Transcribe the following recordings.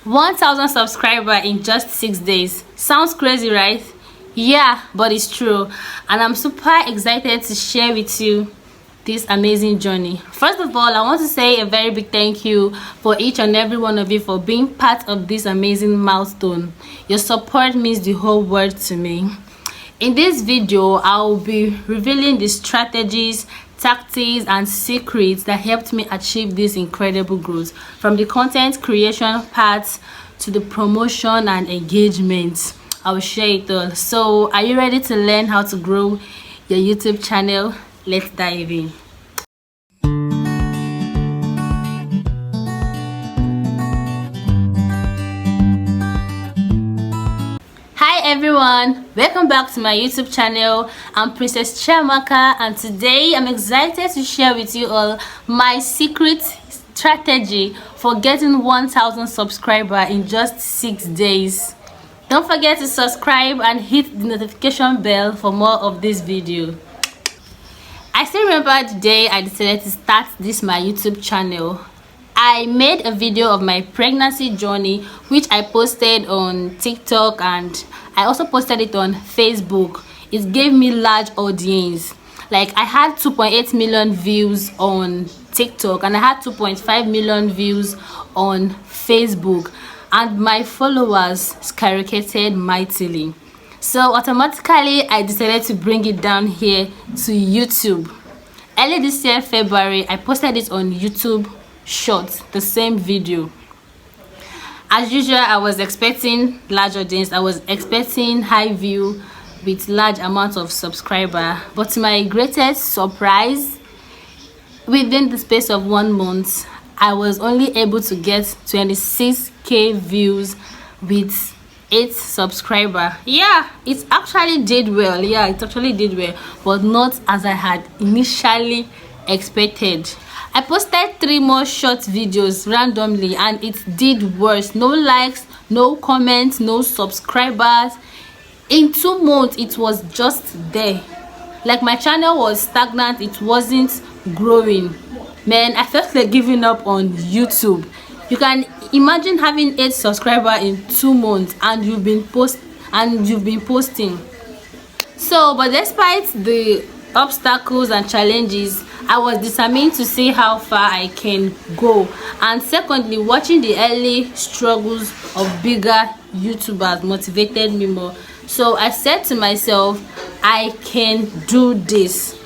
1,000 subscriber in just 6 days. Sounds crazy, right? Yeah, but it's true, and I'm super excited to share with you this amazing journey. First of all, I want to say a very big thank you for each and every one of you for being part of this amazing milestone. Your support means the whole world to me. In this video, I will be revealing the strategies, tactics and secrets that helped me achieve this incredible growth, from the content creation part to the promotion and engagement. I will share it all. So are you ready to learn how to grow your YouTube channel? Let's dive in. Hi everyone, welcome back to my YouTube channel. I'm Princess Chiamaka, and today I'm excited to share with you all my secret strategy for getting 1,000 subscribers in just 6 days. Don't forget to subscribe and hit the notification bell for more of this video. I still remember the day I decided to start this my YouTube channel. I made a video of my pregnancy journey, which I posted on TikTok, and I also posted it on Facebook. It gave me large audience. Like, I had 2.8 million views on TikTok and I had 2.5 million views on Facebook, and my followers skyrocketed mightily. So automatically I decided to bring it down here to YouTube. Early this year, February, I posted it on YouTube Shorts, the same video. As usual, I was expecting large audience. I was expecting high view with large amount of subscriber, but to my greatest surprise, within the space of 1 month, I was only able to get 26k views with 8 subscriber. Yeah, it actually did well. Yeah, it actually did well, but not as I had initially expected. I posted 3 more short videos randomly and it did worse. No likes, no comments, no subscribers. In 2 months it was just there. Like, my channel was stagnant, it wasn't growing. Man, I felt like giving up on YouTube. You can imagine having 8 subscribers in 2 months and you've been posting. So, but despite the obstacles and challenges, I was determined to see how far I can go. And secondly, watching the early struggles of bigger YouTubers motivated me more. So I said to myself, I can do this.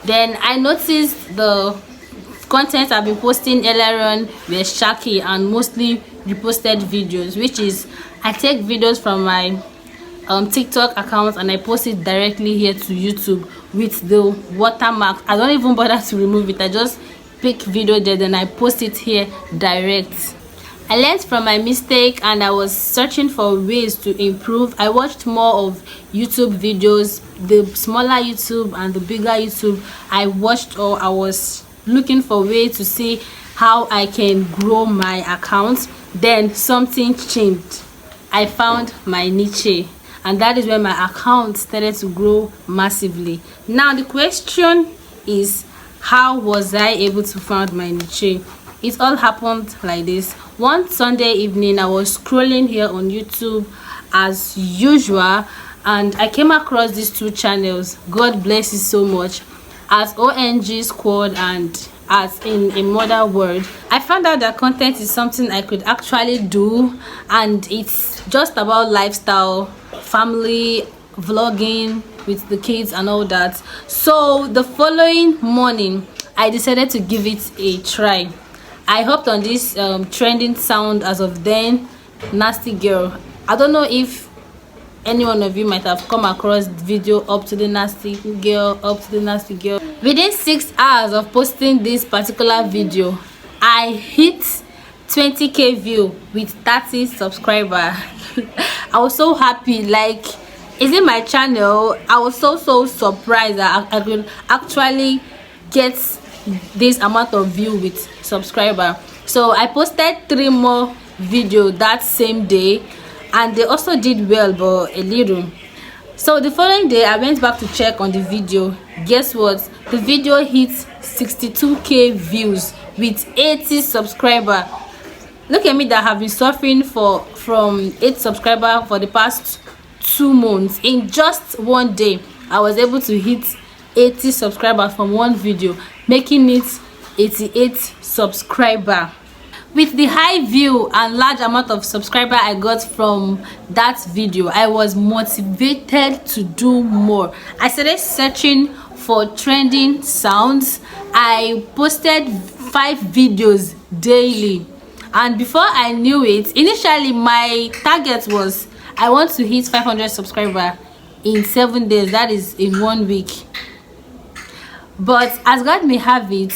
Then I noticed the content I've been posting earlier on were shaky and mostly reposted videos, which is, I take videos from my TikTok account and I post it directly here to YouTube with the watermark. I don't even bother to remove it. I just pick video there, then I post it here direct. I learned from my mistake and I was searching for ways to improve. I watched more of YouTube videos, the smaller YouTube and the bigger YouTube. I watched, or I was looking for ways to see how I can grow my account. Then something changed. I found my niche, and that is when my account started to grow massively. Now the question is, how was I able to find my niche? It all happened like this. One Sunday evening, I was scrolling here on YouTube as usual, and I came across these 2 channels. God bless you so much. As ONG Squad and as in a mother world. I found out that content is something I could actually do, and it's just about lifestyle, family, vlogging with the kids and all that. So the following morning, I decided to give it a try. I hopped on this trending sound as of then, Nasty Girl. I don't know if any one of you might have come across the video Up to the Nasty Girl, Up to the Nasty Girl. Within 6 hours of posting this particular video, I hit 20k view with 30 subscribers. I was so happy. Like, is it my channel? I was so surprised that I could actually get this amount of view with subscriber. So I posted 3 more videos that same day, and they also did well, but a little. So the following day, I went back to check on the video. Guess what? The video hit 62k views with 80 subscribers. Look at me that have been suffering from 8 subscribers for the past 2 months. In just one day, I was able to hit 80 subscribers from one video, making it 88 subscriber. With the high view and large amount of subscriber I got from that video, I was motivated to do more. I started searching for trending sounds. I posted 5 videos daily, and before I knew it, initially my target was I want to hit 500 subscribers in 7 days, that is in 1 week. But as God may have it,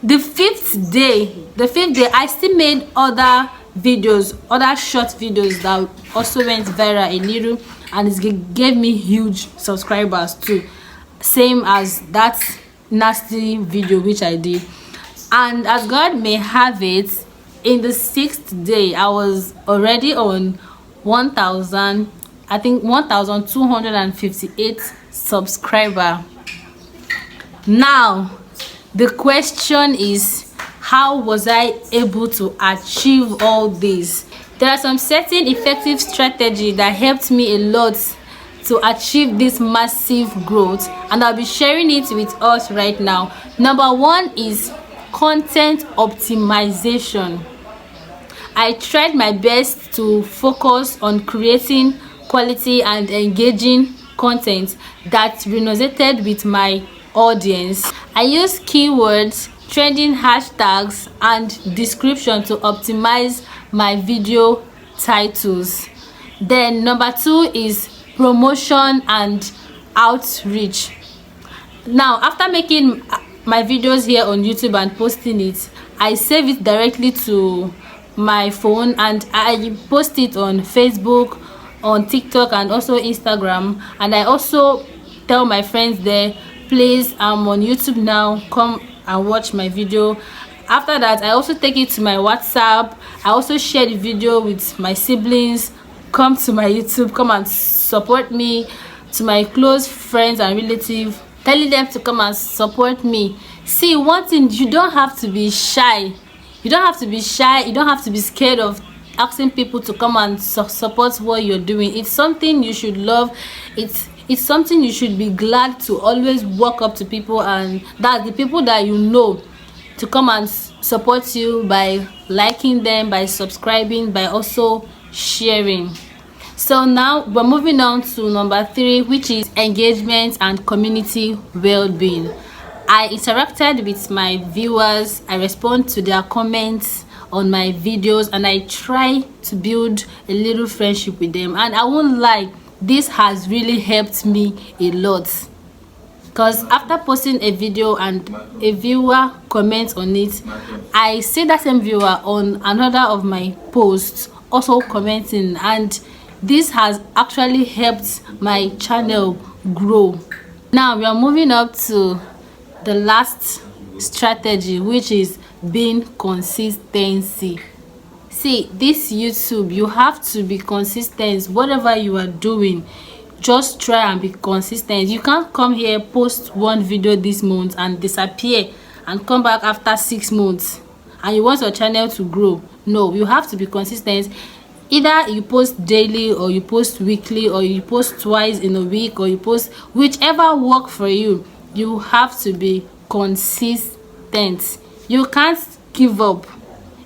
the fifth day I still made other videos, other short videos that also went viral a little, and it gave me huge subscribers too, same as that nasty video which I did. And as God may have it, in the 6th day I was already on 1258 subscriber. Now the question is, how was I able to achieve all this? There are some certain effective strategy that helped me a lot to achieve this massive growth, and I'll be sharing it with us right now. Number 1 is content optimization. I tried my best to focus on creating quality and engaging content that resonated with my audience. I use keywords, trending hashtags, and description to optimize my video titles. Then number 2 is promotion and outreach. Now, after making my videos here on YouTube and posting it, I save it directly to my phone and I post it on Facebook, on TikTok, and also Instagram. And I also tell my friends there, please, I'm on YouTube now, come and watch my video. After that, I also take it to my WhatsApp. I also share the video with my siblings. Come to my YouTube, come and support me. To my close friends and relatives, telling them to come and support me. See, one thing, you don't have to be shy. You don't have to be shy. You don't have to be scared of asking people to come and support what you're doing. It's something you should love. It's something you should be glad to always walk up to people, and that's the people that you know, to come and support you by liking them, by subscribing, by also sharing. So now we're moving on to number 3, which is engagement and community well-being. I interacted with my viewers. I respond to their comments on my videos, and I try to build a little friendship with them. And I won't lie, this has really helped me a lot, because after posting a video and a viewer comments on it, I see that same viewer on another of my posts also commenting, and this has actually helped my channel grow. Now we are moving up to the last strategy, which is being consistency. See, this YouTube, you have to be consistent. Whatever you are doing, just try and be consistent. You can't come here, post one video this month and disappear and come back after 6 months and you want your channel to grow. No, you have to be consistent. Either you post daily, or you post weekly, or you post twice in a week, or you post whichever work for you. You have to be consistent. You can't give up.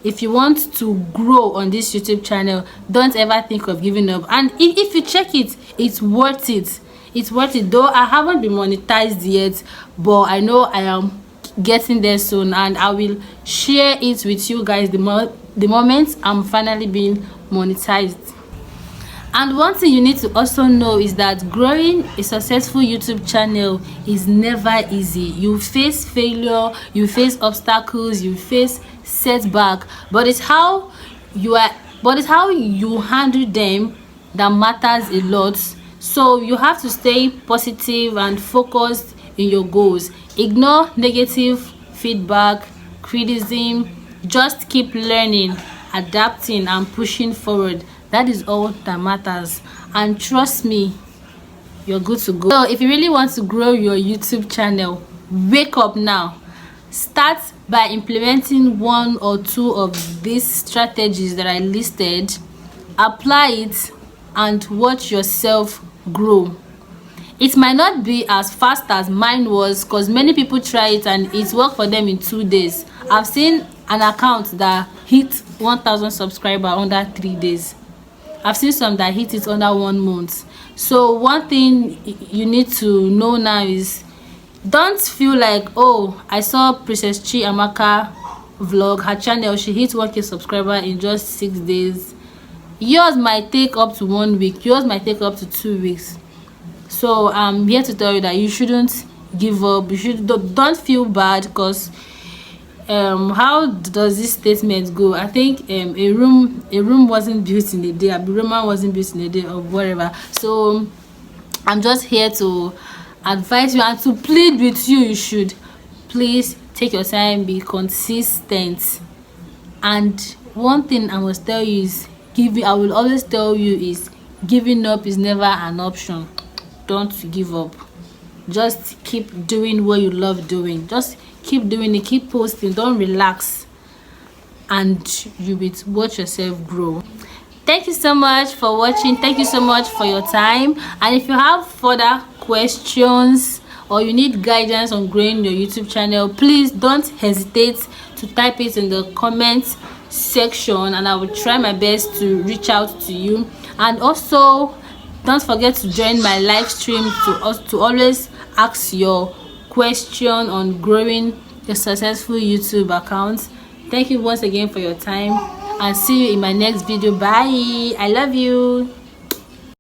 If you want to grow on this YouTube channel, don't ever think of giving up. And if you check it, it's worth it. It's worth it. Though I haven't been monetized yet, but I know I am getting there soon, and I will share it with you guys the moment I'm finally being monetized. And one thing you need to also know is that growing a successful YouTube channel is never easy. You face failure, you face obstacles, you face setback, but it's how you handle them that matters a lot. So you have to stay positive and focused in your goals. Ignore negative feedback, criticism. Just keep learning, adapting, and pushing forward. That is all that matters, and trust me, you're good to go. So if you really want to grow your YouTube channel, wake up now. Start by implementing one or two of these strategies that I listed, apply it and watch yourself grow. It might not be as fast as mine was, because many people try it and it worked for them in 2 days. I've seen an account that hit 1,000 subscribers under 3 days. I've seen some that hit it under 1 month. So one thing you need to know now is, don't feel like, oh, I saw Princess Chiamaka vlog, her channel, she hit 1K subscriber in just 6 days. Yours might take up to 1 week, yours might take up to 2 weeks. So I'm here to tell you that you shouldn't give up. You don't feel bad, because how does this statement go? I think a room wasn't built in a day, a Roman wasn't built in a day, or whatever. So I'm just here to advise you and to plead with you. You should please take your time, be consistent. And one thing I must tell you is, I will always tell you is, giving up is never an option. Don't give up. Just keep doing what you love doing. Just keep doing it, keep posting, don't relax, and you will watch yourself grow. Thank you so much for watching. Thank you so much for your time. And if you have further questions or you need guidance on growing your YouTube channel, please don't hesitate to type it in the comment section, and I will try my best to reach out to you. And also, don't forget to join my live stream to always ask your question on growing a successful YouTube account. Thank you once again for your time, and see you in my next video. Bye. I love you.